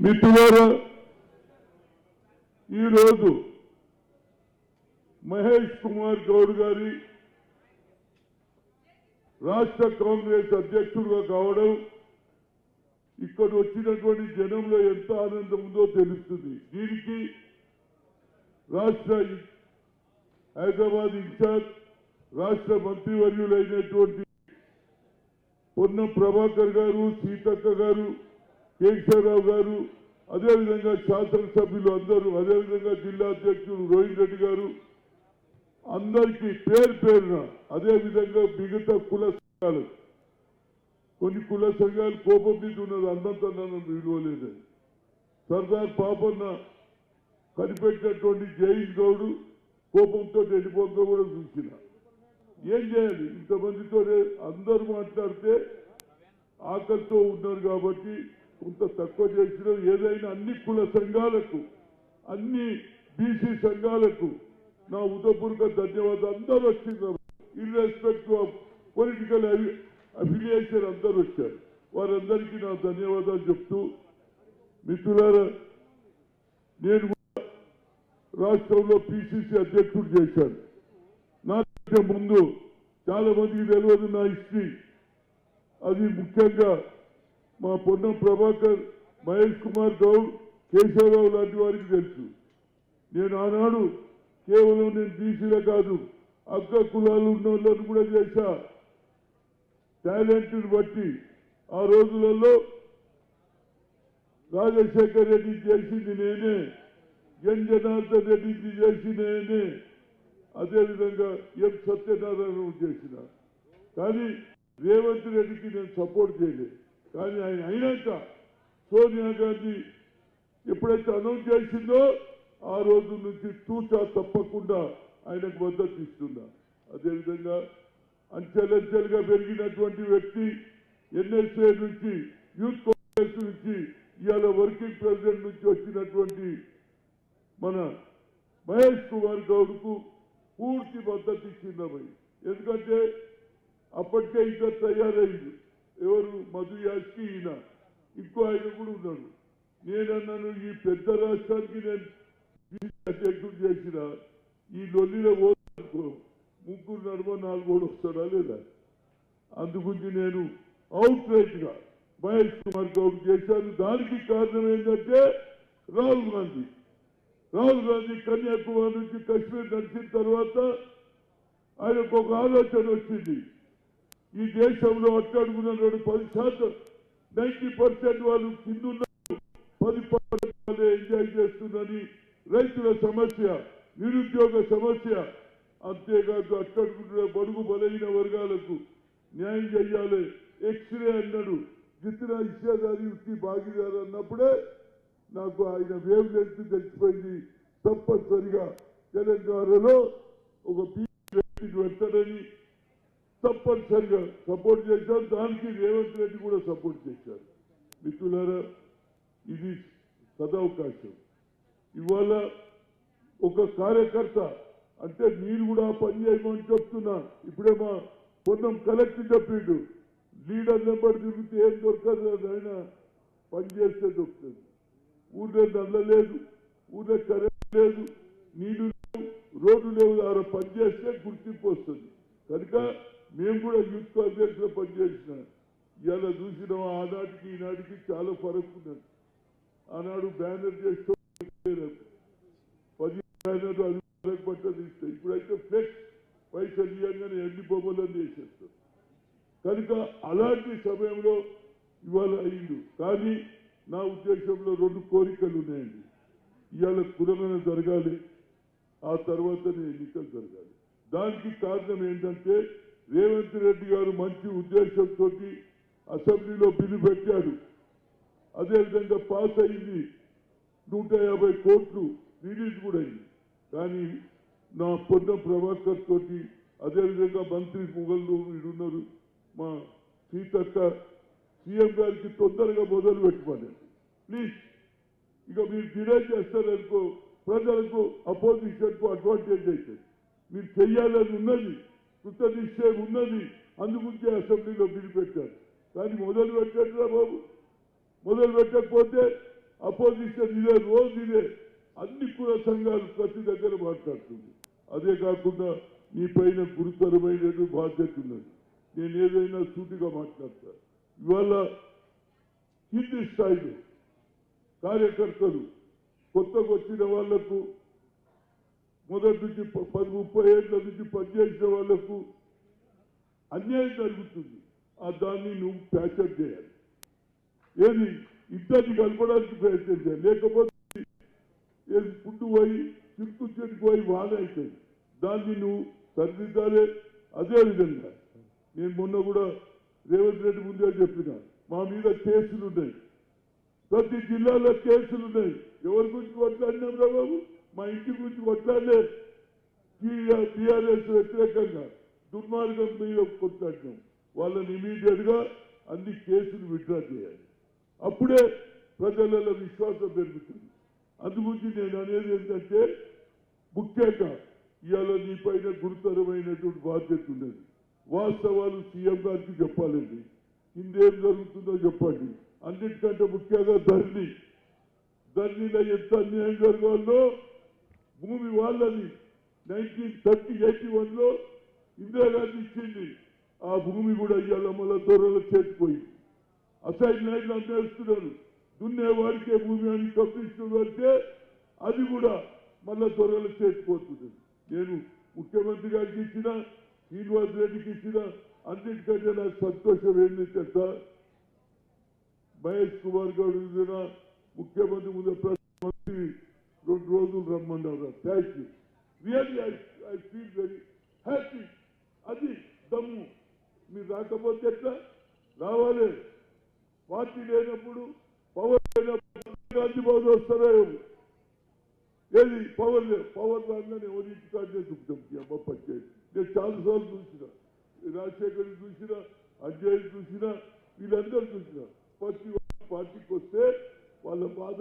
మిత్రులారా, ఈరోజు మహేష్ కుమార్ గౌడ్ గారి రాష్ట్ర కాంగ్రెస్ అధ్యక్షుడుగా కావడం ఇక్కడ వచ్చినటువంటి జనంలో ఎంత ఆనందం ఉందో తెలుస్తుంది. దీనికి రాష్ట్ర హైదరాబాద్ ఇన్ఛార్జ్ రాష్ట్ర మంత్రివర్యులైనటువంటి పొన్నం ప్రభాకర్ గారు, సీతక్క గారు, కేశవరావు గారు, అదేవిధంగా శాసనసభ్యులు అందరూ, అదేవిధంగా జిల్లా అధ్యక్షుడు రోహిత్ రెడ్డి గారు, అందరికీ పేరు పేరున, అదేవిధంగా మిగతా కుల సంఘాలు, కొన్ని కుల సంఘాలు కోపం మీద ఉన్నది, అన్నంతన్నాను విలువలేదని సర్దార్ పాపన్న కనిపెట్టినటువంటి జైన్ గౌడు కోపంతో వెళ్ళిపోక కూడా చూసిన. ఏం చేయాలి? ఇంతమందితో అందరూ మాట్లాడితే ఆకలితో ఉన్నారు కాబట్టి కొంత తక్కువ చేసిన. ఏదైనా అన్ని కుల సంఘాలకు, అన్ని బీసీ సంఘాలకు నా ఉదయపూర్వక ధన్యవాదాలు. అందరూ వచ్చింది, ఇర్రెస్పెక్ట్ ఆఫ్ పొలిటికల్ అఫిలియేషన్ అందరూ వచ్చారు. వారందరికీ నా ధన్యవాదాలు చెప్తూ, మిత్రులారా, నేను కూడా రాష్ట్రంలో పిసిసి అధ్యక్షుడు చేశాను. నాకంటే ముందు చాలా మందికి తెలియదు నా హిస్టరీ. అది ముఖ్యంగా మా పొన్నం ప్రభాకర్, మహేష్ కుమార్ గౌడ్, కేశవరావు లాంటి వారికి తెలుసు. నేను ఆనాడు కేవలం నేను బీసీలే కాదు, అగ్ర కులాలు ఉన్న వాళ్ళని కూడా చేశా. టాలెంట్ని బట్టి ఆ రోజులలో రాజశేఖర్ రెడ్డి చేసింది నేనే, ఎన్ జనార్దన్ రెడ్డికి చేసి నేనే, అదేవిధంగా ఎం సత్యనారాయణ చేసిన. కానీ రేవంత్ రెడ్డికి నేను సపోర్ట్ చేయలేదు. కానీ ఆయన అయినాక సోనియా గాంధీ ఎప్పుడైతే అనౌన్స్ చేసిందో ఆ రోజు నుంచి తూచా తప్పకుండా ఆయనకు మద్దతు ఇస్తున్నా. అదేవిధంగా అంచెలంచెలుగా పెరిగినటువంటి వ్యక్తి, ఎన్ఎస్ఏ నుంచి, యూత్ కాంగ్రెస్ నుంచి, ఇవాళ వర్కింగ్ ప్రెసిడెంట్ నుంచి వచ్చినటువంటి మన మహేష్ కుమార్ గౌడ్కు పూర్తి మద్దతు ఇచ్చింది. ఎందుకంటే అప్పటికే ఇంకా తయారైంది. ఎవరు? మధు యాస్కి, ఈయన, ఇంకో ఆయన కూడా ఉన్నాడు. నేనన్నాను, ఈ పెద్ద రాష్ట్రానికి నేను అధ్యక్షుడు చేసిన ఈ లొల్లిలో ఓడుకో, ముగ్గురు నడుమ 4 ఓడు వస్తాడా లేదా? అందుగురించి నేను అవుట్ రైట్ గా మహేష్ కుమార్ గౌడ్ చేశాను. దానికి కారణం ఏంటంటే రాహుల్ గాంధీ కన్యాకుమారి నుంచి కశ్మీర్ నడిచిన తర్వాత ఆయనకు ఒక ఆలోచన వచ్చింది. ఈ దేశంలో అట్టడుగున్నాడు 10%, 90% వాళ్ళు కిందున్నారు, 10% ఎంజాయ్ చేస్తుందని రైతుల సమస్య, నిరుద్యోగ సమస్య, అంతేకాదు అట్టడుగున్న బడుగు బలైన వర్గాలకు న్యాయం చేయాలి. ఎక్స్రే అన్నాడు, జితన ఇచ్చేదారి ఉత్తి భాగీదారు అన్నప్పుడే నాకు ఆయన వేవ్ లెంత్ తెలిసిపోయింది. తప్పనిసరిగా తెలంగాణలో ఒక బీజేపీ పెట్టారని తప్పనిసరిగా సపోర్ట్ చేశారు. దానికి రేవంత్ రెడ్డి కూడా సపోర్ట్ చేశారు. మిత్రులారా, ఇది సదవకాశం. ఇవాళ ఒక కార్యకర్త అంటే మీరు కూడా పని చేయమని చెప్తున్నా. ఇప్పుడే మా పొన్నం కలెక్టర్ చెప్పిండు, లీడర్ నెంబర్ తిరిగితే ఏం దొరకదు, ఆయన పని చేస్తే దొరుకుతుంది. ఊళ్ళో నల్ల లేదు, ఊళ్ళో కరెంట్ లేదు, నీళ్లు లేవు, రోడ్డు లేవు. ఆడ పని చేస్తే గుర్తింపు వస్తుంది. కనుక మేము కూడా యూత్ కాంగ్రెస్ లో పనిచేసిన. ఇవాళ చూసిన ఆనాటికి ఈనాటికి చాలా ఫరక్ ఉన్నది. ఆనాడు బ్యానర్ చేస్తూ 10 బ్యానర్లు అది పట్టది ఇస్తాయి. ఇప్పుడైతే ఫ్లెక్స్ పైసలు ఇవ్వగానే ఎన్ని బొమ్మలను వేసేస్తారు. కనుక అలాంటి సమయంలో ఇవాళ అయింది. కానీ నా ఉద్దేశంలో 2 కోరికలు ఉన్నాయండి. ఇవాళ కులగన జరగాలి, ఆ తర్వాతనే ఎన్నికలు జరగాలి. దానికి కారణం ఏంటంటే రేవంత్ రెడ్డి గారు మంచి ఉద్దేశంతో అసెంబ్లీలో బిల్లు పెట్టాడు. అదేవిధంగా పాస్ అయింది. 150 కోట్లు రిలీజ్ కూడా అయింది. కానీ నా పొన్నం ప్రభాకర్ తోటి, అదేవిధంగా మంత్రి ముగళ్ళు వీడున్నారు, మా సీతక్క, సీఎం గారికి తొందరగా మొదలు పెట్టుకోండి ప్లీజ్. ఇక మీరు డిలే చేస్తారనుకో ప్రజలకు, అపోజిషన్కు అడ్వాంటేజ్ అవుతుంది. మీరు చెయ్యాలని ఉన్నది, కృత నిశ్చయం ఉన్నది. అందుగురించే అసెంబ్లీలో బిల్లు పెట్టారు. కానీ మొదలు పెట్టండి రా బాబు. మొదలు పెట్టకపోతే అపోజిషన్ ఇదే, రోజు ఇదే, అన్ని కుల సంఘాలు ప్రతి దగ్గర మాట్లాడుతుంది. అదే కాకుండా నీ పైన గురుతరమైన బాధ్యత ఉన్నది. నేను ఏదైనా సూటిగా మాట్లాడతా. ఇవాళ కింది స్థాయిలో కార్యకర్తలు కొత్తగా వచ్చిన వాళ్లకు, మొదటి నుంచి 10-30 ఏళ్ల నుంచి పనిచేసిన వాళ్లకు అన్యాయం జరుగుతుంది. దాన్ని నువ్వు ప్యాచప్ చేయాలి. ఏది ఇద్దరిని కలపడానికి ప్రయత్నం చేయాలి. లేకపోతే ఏది పుట్టు పోయి చిరుకు చెట్టుకు పోయి వాన అవుతుంది. దాన్ని నువ్వు సరిదిద్దాలే. అదేవిధంగా నేను మొన్న కూడా రేవంత్ రెడ్డి ముందే చెప్పిన, మా మీద కేసులు ఉన్నాయి, ప్రతి జిల్లాలో కేసులు ఉన్నాయి. ఎవరి గురించి కొట్లాడినాం రా బాబు? మా ఇంటి గురించి కొట్లాడలే. టీఆర్ఎస్ వ్యతిరేకంగా దుర్మార్గం మీద కొట్లాడినాం. వాళ్ళని ఇమీడియట్ గా అన్ని కేసులు విత్డ్రా చేయాలి. అప్పుడే ప్రజలలో విశ్వాసం పెరుగుతుంది. అందుగురించి నేను అనేది ఏంటంటే, ముఖ్యంగా ఇవాళ నీ పైన గురుతరమైనటువంటి బాధ్యత ఉన్నది. వాస్తవాలు సీఎం గారికి చెప్పాలండి. ఇందేం జరుగుతుందో చెప్పండి. అన్నిటికంటే ముఖ్యంగా ధరణిలో ఎంత అన్యాయం జరగాలో, భూమి వాళ్ళని 1981లో ఇందిరాగాంధీ ఇచ్చింది. ఆ భూమి కూడా ఇవాళ మళ్ళా దొరల చేతిపోయింది. అసైన్ లైన్లు అమ్మేస్తున్నారు. దున్నేవాడికే భూమి అని కమిషన్ పడితే అది కూడా మళ్ళా దొరల చేతిపోతుంది. నేను ముఖ్యమంత్రి గారికి ఇచ్చిన, శ్రీనివాస్ రెడ్డికి ఇచ్చిన, అన్నిటికంటే నాకు సంతోషం ఏంటంటే సార్, మహేష్ కుమార్ గారు ముఖ్యమంత్రి ముందు ప్రధానమంత్రి 2 రోజులు రమ్మన్నారు. Thank you. Really I feel very happy. అది దమ్ము. మీరు రాకపోతే ఎట్లా రావాలి? పార్టీ లేనప్పుడు, పవర్ లేనప్పుడు గాంధీ బాబు వస్తారో ఏది పవర్ లేదు. పవర్ రాగానే ఎవరి ఇంటికాడే దుఃఖం అమ్మ పంచాయతీ. నేను చాలాసార్లు చూసిన, రాజశేఖర్ చూసిన, అజయ్ చూసిన, వీళ్ళందరూ చూసిన. ప్రతి పార్టీకి వస్తే వాళ్ళ బాధ